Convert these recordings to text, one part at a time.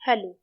Hello.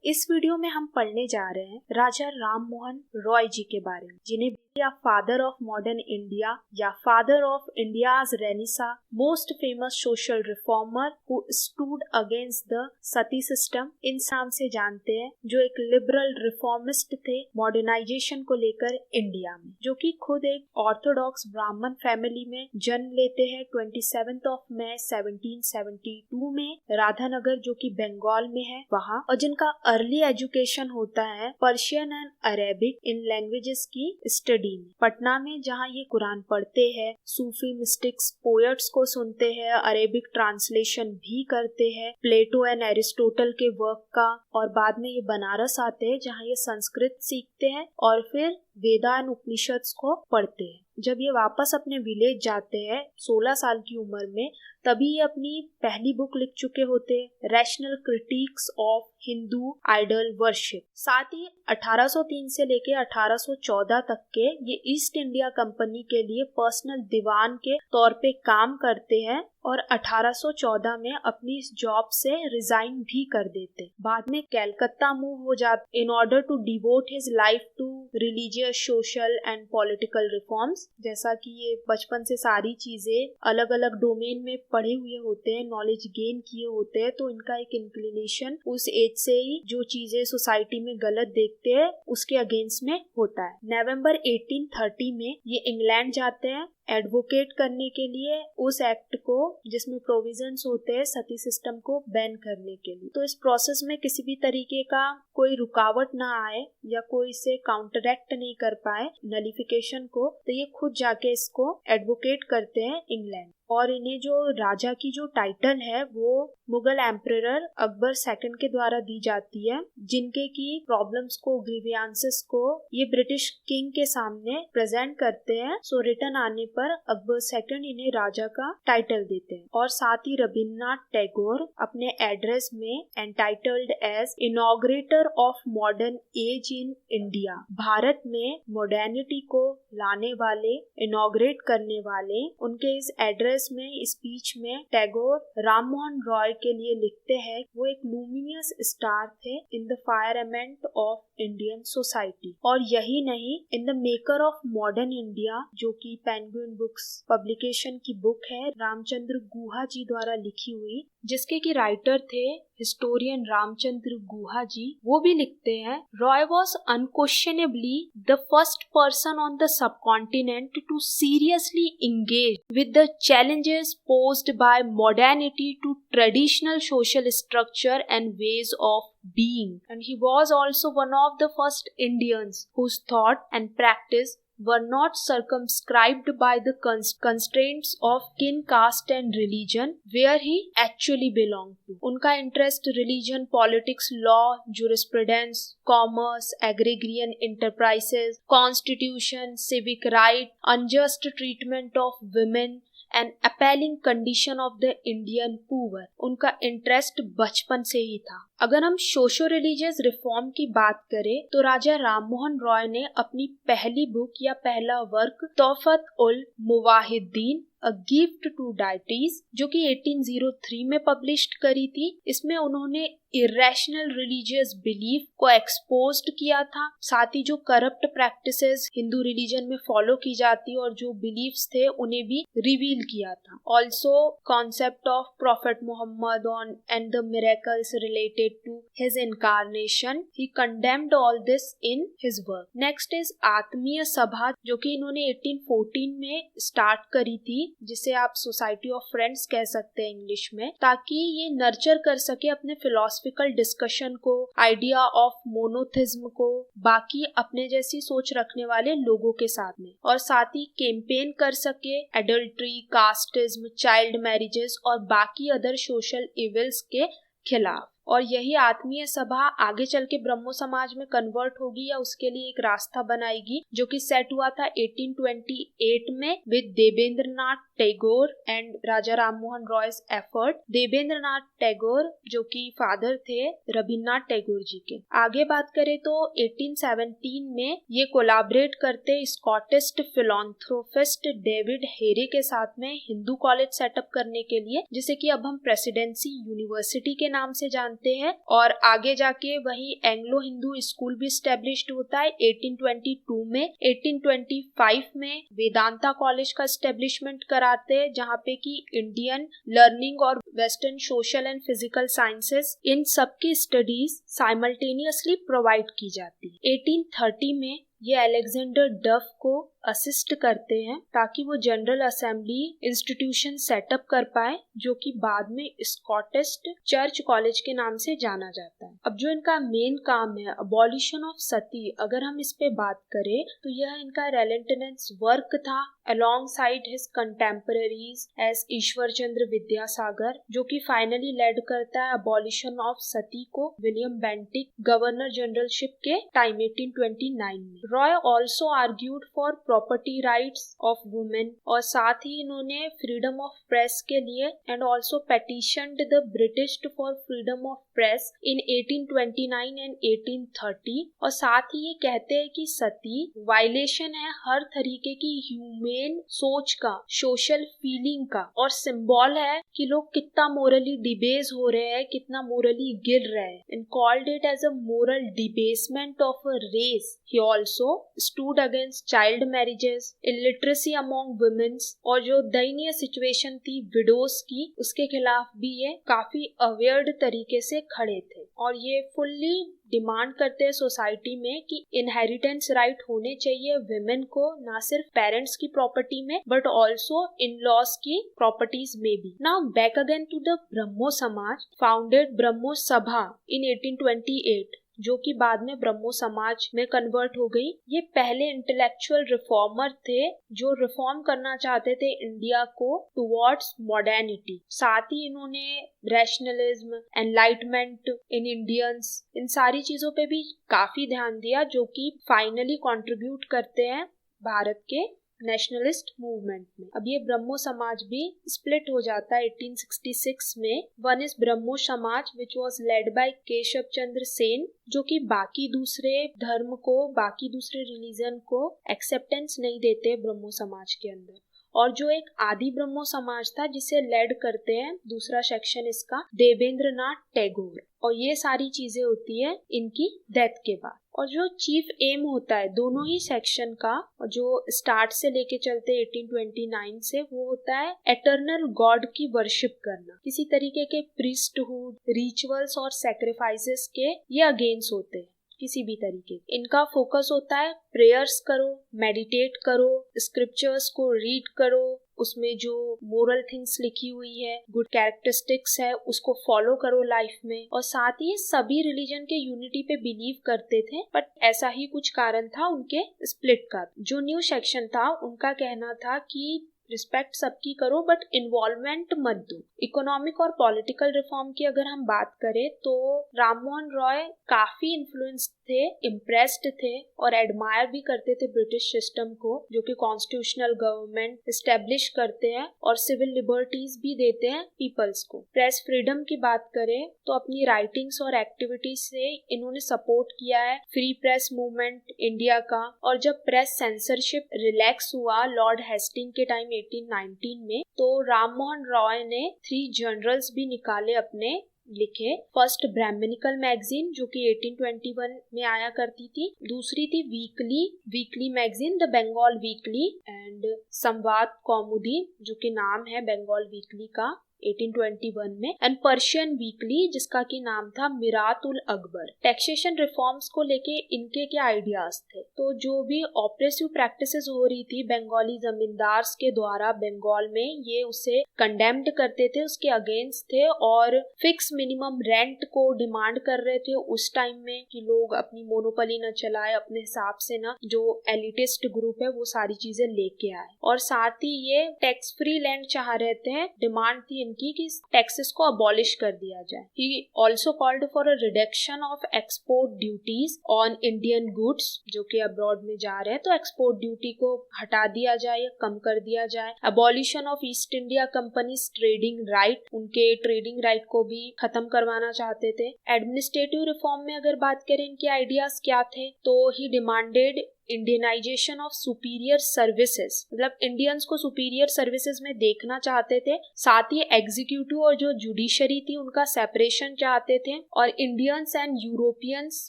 इस video में हम पढ़ने जा रहे हैं राजा राम मोहन रॉय जी के बारे में, जिन्हें या फादर ऑफ मॉडर्न इंडिया या father of India's renaissance, most famous social reformer who stood against the sati system, इन नाम से जानते हैं, जो एक लिबरल रिफॉर्मिस्ट थे मॉडर्नाइजेशन को लेकर इंडिया में, जो कि खुद एक ऑर्थोडॉक्स ब्राह्मण फैमिली में जन्म लेते हैं 27 मई 1772 में राधानगर, जो कि बंगाल में है वहाँ, और जिनका अर्ली एजुकेशन होता है Persian and Arabic in languages की स्टडी में पटना में, जहाँ ये कुरान पढ़ते हैं, सूफी मिस्टिक्स पोएट्स को सुनते हैं, अरेबिक ट्रांसलेशन भी करते हैं प्लेटो एंड एरिस्टोटल के वर्क का, और बाद में ये बनारस आते हैं जहाँ ये संस्कृत सीखते हैं और फिर वेदा एंड उपनिषद्स को पढ़ते हैं। जब ये वापस अपने विलेज जाते हैं 16 साल की उम्र में, तभी ये अपनी पहली बुक लिख चुके होते हैं, rational critics of Hindu idol worship. साथ ही 1803 से लेके 1814 तक के ये ईस्ट इंडिया कंपनी के लिए पर्सनल दीवान के तौर पे काम करते हैं और 1814 में अपनी इस जॉब से रिजाइन भी कर देते। बाद में कलकत्ता मूव हो जाते in order to devote his life to religious, social and political reforms. जैसा कि ये बचपन से सारी चीजें अलग अलग डोमेन में पढ़े हुए होते हैं, नॉलेज गेन किए होते हैं, तो इनका एक इंक्लिनेशन उस एज से ही जो चीजें सोसाइटी में गलत देखते हैं उसके अगेंस्ट में होता है। नवंबर 1830 में ये इंग्लैंड जाते हैं एडवोकेट करने के लिए उस एक्ट को जिसमें प्रोविजंस होते हैं सती सिस्टम को बैन करने के लिए। तो इस प्रोसेस में किसी भी तरीके का कोई रुकावट ना आए या कोई इसे काउंटरैक्ट नहीं कर पाए नलिफिकेशन को, तो ये खुद जाके इसको एडवोकेट करते हैं इंग्लैंड। और इन्हें जो राजा की जो टाइटल है वो मुगल एम्परर अकबर सेकंड के द्वारा दी जाती है, जिनके की प्रॉब्लम्स को, ग्रीवियांसेस को ये ब्रिटिश किंग के सामने प्रेजेंट करते हैं। सो रिटर्न आने पर अकबर सेकंड इन्हें राजा का टाइटल देते हैं। और साथ ही रविन्द्रनाथ टैगोर अपने एड्रेस में entitled as inaugurator of modern age in India, भारत में मॉडर्निटी को लाने वाले, इनॉग्रेट करने वाले, उनके इस एड्रेस में, स्पीच में टैगोर राम मोहन रॉय के लिए लिखते हैं वो एक लूमिनियस स्टार थे in the firmament of Indian society. और यही नहीं, in the maker of modern India, जो कि पेंगुइन बुक्स पब्लिकेशन की बुक है, रामचंद्र गुहा जी द्वारा लिखी हुई, जिसके की राइटर थे हिस्टोरियन रामचंद्र गुहा जी, वो भी लिखते हैं Roy was unquestionably the first person on the subcontinent to seriously engage with the challenges posed by modernity to traditional social structure and ways of being. And he was also one of the first Indians whose thought and practice were not circumscribed by the constraints of kin, caste and religion where he actually belonged to. उनका interest religion, politics, law, jurisprudence, commerce, agrarian enterprises, constitution, civic right, unjust treatment of women and appalling condition of the Indian poor, उनका interest बचपन से ही था। अगर हम socio religious reform की बात करें तो राजा राम मोहन रॉय ने अपनी पहली बुक या पहला work Tuhfat ul Muwahhidin a gift to deities, जो कि 1803 में पब्लिश्ड करी थी। इसमें उन्होंने इरेशनल रिलीजियस बिलीफ को एक्सपोज्ड किया था, साथ ही जो करप्ट प्रैक्टिसेस हिंदू रिलीजन में फॉलो की जाती और जो बिलीफ्स थे उन्हें भी रिवील किया था। Also concept of prophet Muhammad on and the miracles related to his incarnation, he condemned all this in his work. Next is Atmiya Sabha, जो कि इन्होंने 1814 में स्टार्ट करी थी, जिसे आप सोसाइटी ऑफ फ्रेंड्स कह सकते हैं इंग्लिश में, ताकि ये नर्चर कर सके अपने फिलोसफिकल डिस्कशन को, आइडिया ऑफ मोनोथिज्म को बाकी अपने जैसी सोच रखने वाले लोगों के साथ में, और साथ ही कैंपेन कर सके एडल्ट्री, कास्टिज्म, चाइल्ड मैरिजेस और बाकी अदर सोशल इविल्स के खिलाफ। और यही आत्मीय सभा आगे चल के ब्रह्मो समाज में कन्वर्ट होगी या उसके लिए एक रास्ता बनाएगी, जो कि सेट हुआ था 1828 में with Debendranath Tagore and Raja Ram Mohan Roy's effort. Debendranath Tagore जो कि फादर थे रविन्द्रनाथ टैगोर जी के। आगे बात करें तो 1817 में ये कोलैबोरेट करते स्कॉटिश फिलॉन्थ्रोपिस्ट डेविड हेरे के साथ में हिंदू कॉलेज सेटअप करने के लिए, जिसे कि अब हम प्रेसिडेंसी यूनिवर्सिटी के नाम से जानते मानते हैं। और आगे जाके वही एंग्लो हिंदू स्कूल भी स्टेब्लिश्ड होता है 1822 में। 1825 में वेदांता कॉलेज का स्टेब्लिशमेंट कराते हैं, जहाँ पे कि इंडियन लर्निंग और western social and physical sciences इन सबकी स्टडीज साइमल्टेनियसली प्रोवाइड की जाती है। 1830 में ये अलेक्जेंडर डफ को असिस्ट करते हैं ताकि वो जनरल असेंबली इंस्टीट्यूशन सेटअप कर पाए, जो कि बाद में स्कॉटिश चर्च कॉलेज के नाम से जाना जाता है। अब जो इनका मेन काम है अबॉलिशन ऑफ सती, अगर हम इस पे बात करें तो यह इनका रेलेंटेनेंस वर्क था alongside his contemporaries as Ishwar Chandra Vidyasagar, जो कि फाइनली लेड करता है अबॉलिशन ऑफ सती को विलियम बेंटिक गवर्नर जनरलशिप के टाइम 1829 में। Roy also argued for property rights of women, और साथ ही इन्होंने फ्रीडम ऑफ प्रेस के लिए and also petitioned the British for freedom of press in 1829 and 1830। और साथ ही ये कहते हैं कि सती वायलेशन है हर तरीके की ह्यूमेन सोच का, सोशल फीलिंग का, और सिंबल है कि लोग कितना मोरली डिबेस हो रहे हैं, कितना मोरली गिर रहे हैं, and called it as a moral debasement of a race. He also stood against child marriages, illiteracy among womens, और जो दयनीय सिचुएशन थी विडोज की, उसके खिलाफ भी ये काफी अवेयर्ड तरीके से खड़े थे। और ये फुल्ली डिमांड करते हैं सोसाइटी में कि इनहेरिटेंस राइट होने चाहिए विमेन को, ना सिर्फ पेरेंट्स की प्रॉपर्टी में बट ऑल्सो इन लॉज की प्रॉपर्टीज में भी। Now back again to the Brahmo Samaj, founded ब्रह्मो सभा इन 1828, जो कि बाद में ब्रह्मो समाज में कन्वर्ट हो गई। ये पहले इंटेलेक्चुअल रिफॉर्मर थे जो रिफॉर्म करना चाहते थे इंडिया को टुवर्ड्स मॉडर्निटी। साथ ही इन्होंने रैशनलिज्म, एनलाइटमेंट इन इंडियंस, इन सारी चीजों पे भी काफी ध्यान दिया, जो कि फाइनली कंट्रीब्यूट करते हैं भारत के नेशनलिस्ट मूवमेंट में। अब ये ब्रह्मो समाज भी स्प्लिट हो जाता है 1866 में। One is Brahmo Samaj which was led by Keshab Chandra Sen, जो कि बाकी दूसरे धर्म को, बाकी दूसरे रिलीजन को एक्सेप्टेंस नहीं देते ब्रह्मो समाज के अंदर। और जो एक आदि ब्रह्मो समाज था जिसे लेड करते हैं, दूसरा सेक्शन इसका देवेंद्रनाथ टैगोर। और ये सारी चीजें होती है इनकी डेथ के बाद। और जो चीफ एम होता है दोनों ही सेक्शन का, जो स्टार्ट से लेके चलते 1829 से, वो होता है एटर्नल गॉड की वर्शिप करना। किसी तरीके के प्रीस्टहुड, रिचुअल्स और सैक्रिफाइसेस के ये अगेंस्ट होते हैं किसी भी तरीके। इनका फोकस होता है प्रेयर्स करो, मेडिटेट करो, स्क्रिप्चर्स को रीड करो, उसमें जो मोरल थिंग्स लिखी हुई है, गुड कैरेक्टरिस्टिक्स है, उसको फॉलो करो लाइफ में। और साथ ही सभी रिलीजन के यूनिटी पे बिलीव करते थे, बट ऐसा ही कुछ कारण था उनके स्प्लिट का। जो न्यू सेक्शन था उनका कहना था कि रिस्पेक्ट सबकी करो बट इन्वॉल्वमेंट मत दो। इकोनॉमिक और पॉलिटिकल रिफॉर्म की अगर हम बात करें तो राममोहन रॉय काफी इन्फ्लुएंस थे, इम्प्रेस्ड थे और एडमायर भी करते थे ब्रिटिश सिस्टम को, जो कि कॉन्स्टिट्यूशनल गवर्नमेंट एस्टेब्लिश करते हैं और सिविल लिबर्टीज भी देते हैं पीपल्स को। प्रेस फ्रीडम की बात करें तो अपनी राइटिंग्स और एक्टिविटीज से इन्होंने सपोर्ट किया है फ्री प्रेस मूवमेंट इंडिया का। और जब प्रेस सेंसरशिप रिलैक्स हुआ लॉर्ड हेस्टिंग के टाइम 1819 में, तो राममोहन रॉय ने 3 जर्नल्स भी निकाले अपने लिखे। फर्स्ट ब्राह्मणिकल मैगजीन जो कि 1821 में आया करती थी, दूसरी थी weekly magazine the Bengal weekly, and Sambad Kaumudi जो कि नाम है बंगाल वीकली का 1821 में, एंड पर्शियन वीकली जिसका की नाम था मिरात उल अकबर। टैक्सेशन रिफॉर्म्स को लेके इनके क्या आइडियाज थे, तो जो भी ऑप्रेसिव प्रैक्टिसेस हो रही थी बंगाली जमींदार्स के द्वारा बंगाल में, ये उसे कंडेम्ड करते थे, उसके अगेंस्ट थे और फिक्स मिनिमम रेंट को डिमांड कर रहे थे उस टाइम में कि लोग अपनी मोनोपोली न चलाए, अपने हिसाब से ना जो एलिटिस्ट ग्रुप है वो सारी चीजें लेके आए। और साथ ही ये टैक्स फ्री लैंड चाह रहे थे, डिमांड थी कि टैक्सेस को अबॉलिश कर दिया जाए। He also called for a reduction of export duties on Indian goods, जो कि अब्रॉड में जा रहे हैं, तो एक्सपोर्ट ड्यूटी को हटा दिया जाए या कम कर दिया जाए। Abolition of East India Company's trading right, उनके ट्रेडिंग राइट को भी खत्म करवाना चाहते थे। एडमिनिस्ट्रेटिव रिफॉर्म में अगर बात करें इनके आइडियाज क्या थे, तो he demanded Indianisation of superior services, मतलब इंडियंस को सुपीरियर सर्विसेज में देखना चाहते थे, साथ ही एग्जीक्यूटिव और जो जुडिशरी थी उनका सेपरेशन चाहते थे, और इंडियंस एंड यूरोपियंस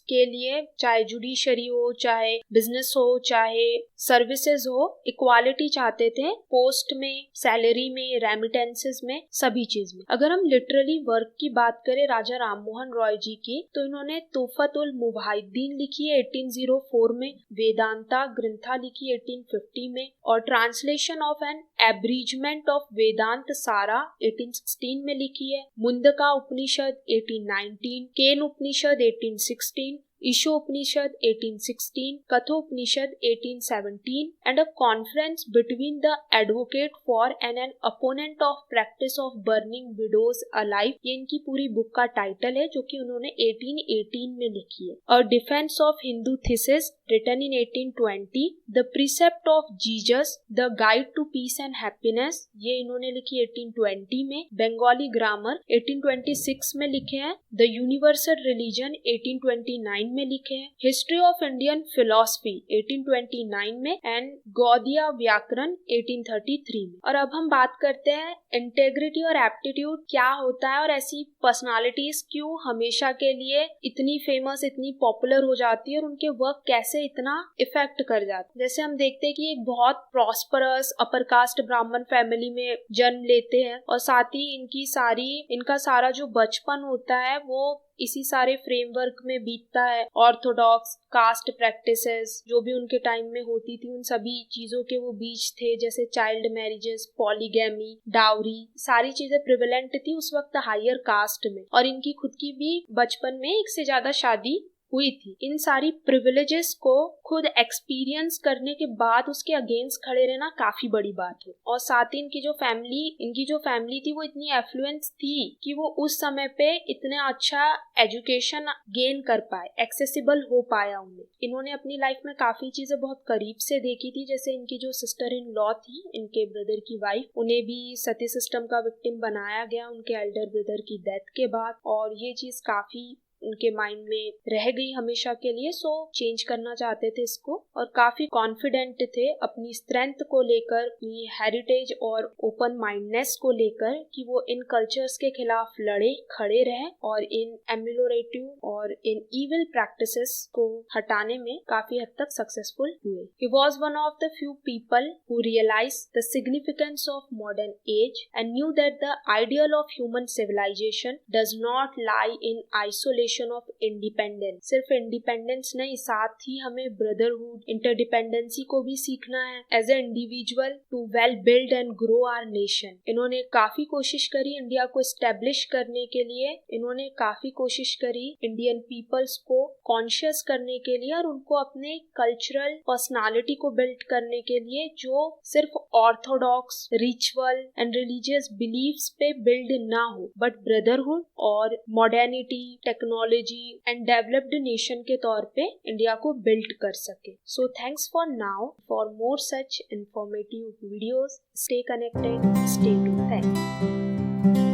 के लिए चाहे जुडिशरी हो, चाहे बिजनेस हो, चाहे सर्विसेज हो, इक्वालिटी चाहते थे पोस्ट में, सैलरी में, रेमिटेंसेस में, सभी चीज में। अगर हम लिटरली वर्क की बात करें राजा राममोहन रॉय जी की, तो इन्होंने तोहफत उल मुवाहिदीन लिखी है 1804 में, वेदांता ग्रंथा लिखी 1850 में, और ट्रांसलेशन ऑफ एन एब्रिजमेंट ऑफ वेदांत सारा 1816 में लिखी है, मुंडका उपनिषद 1819, केन उपनिषद 1816, Ishopanishad 1816, Kathopanishad 1817, and a conference between the advocate for and an opponent of practice of burning widows alive, ये इनकी पूरी बुक का टाइटल है जो कि उन्होंने 1818 में लिखी है। A defense of Hindu thesis written in 1820, The precept of Jesus, The guide to peace and happiness, ये इन्होंने लिखी 1820 में। बंगाली ग्रामर 1826 में लिखे हैं। The universal religion 1829 में लिखे हैं। हिस्ट्री ऑफ इंडियन फिलोसफी 1829 में, एंड गौड़िया व्याकरण 1833 में। और अब हम बात करते हैं इंटेग्रिटी और एप्टीट्यूड क्या होता है, और ऐसी पर्सनालिटीज क्यों हमेशा के लिए इतनी फेमस, इतनी पॉपुलर हो जाती है, और उनके वर्क कैसे इतना इफेक्ट कर जाते हैं। जैसे हम देखते हैं कि एक बहुत प्रॉस्परस अपर कास्ट ब्राह्मण फैमिली में जन्म लेते हैं, और साथ ही इनका सारा जो बचपन होता है वो इसी सारे फ्रेमवर्क में बीतता है। ऑर्थोडॉक्स कास्ट प्रैक्टिसेस जो भी उनके टाइम में होती थी, उन सभी चीजों के वो बीच थे, जैसे चाइल्ड मैरिजेस, पॉलीगैमी, डाउरी, सारी चीजें प्रिवेलेंट थी उस वक्त हायर कास्ट में, और इनकी खुद की भी बचपन में एक से ज्यादा शादी हुई थी। इन सारी प्रिविलेजेस को खुद एक्सपीरियंस करने के बाद उसके अगेंस्ट खड़े रहना काफी बड़ी बात है। और साथ ही इनकी जो फैमिली थी वो इतनी एफ्लुएंस थी कि वो उस समय पे इतना अच्छा एजुकेशन गेन कर पाए, एक्सेसिबल हो पाया उन्हें। इन्होंने अपनी लाइफ में काफी चीजें बहुत करीब से देखी थी, जैसे इनकी जो सिस्टर इन लॉ थी, इनके ब्रदर की वाइफ, उन्हें भी सती सिस्टम का विक्टिम बनाया गया उनके एल्डर ब्रदर की डेथ के बाद, और ये चीज काफी उनके माइंड में रह गई हमेशा के लिए। सो चेंज करना चाहते थे इसको, और काफी कॉन्फिडेंट थे अपनी स्ट्रेंथ को लेकर, अपनी हेरिटेज और ओपन माइंडनेस को लेकर, कि वो इन कल्चर्स के खिलाफ खड़े रहे और इन एम्यूलोरेटिव और इन इविल प्रैक्टिसेस को हटाने में काफी हद तक सक्सेसफुल हुए। He was one of the few people who realized the significance of modern age and knew that the ideal of human civilization does not lie in isolation of independence. सिर्फ independence नहीं, साथ ही हमें brotherhood, interdependency को भी सीखना है as a individual to well build and grow our nation. इन्होंने काफी कोशिश करी इंडिया को एस्टेब्लिश करने के लिए, इन्होंने काफी कोशिश करी इंडियन पीपल्स को कॉन्शियस करने के लिए, और उनको अपने कल्चरल पर्सनालिटी को बिल्ड करने के लिए, जो सिर्फ orthodox ritual and religious beliefs पे बिल्ड ना हो, बट ब्रदरहुड और modernity, technology and developed nation के तौर पे इंडिया को बिल्ड कर सके। So thanks for now. For more such informative videos, stay connected, stay tuned. Thanks.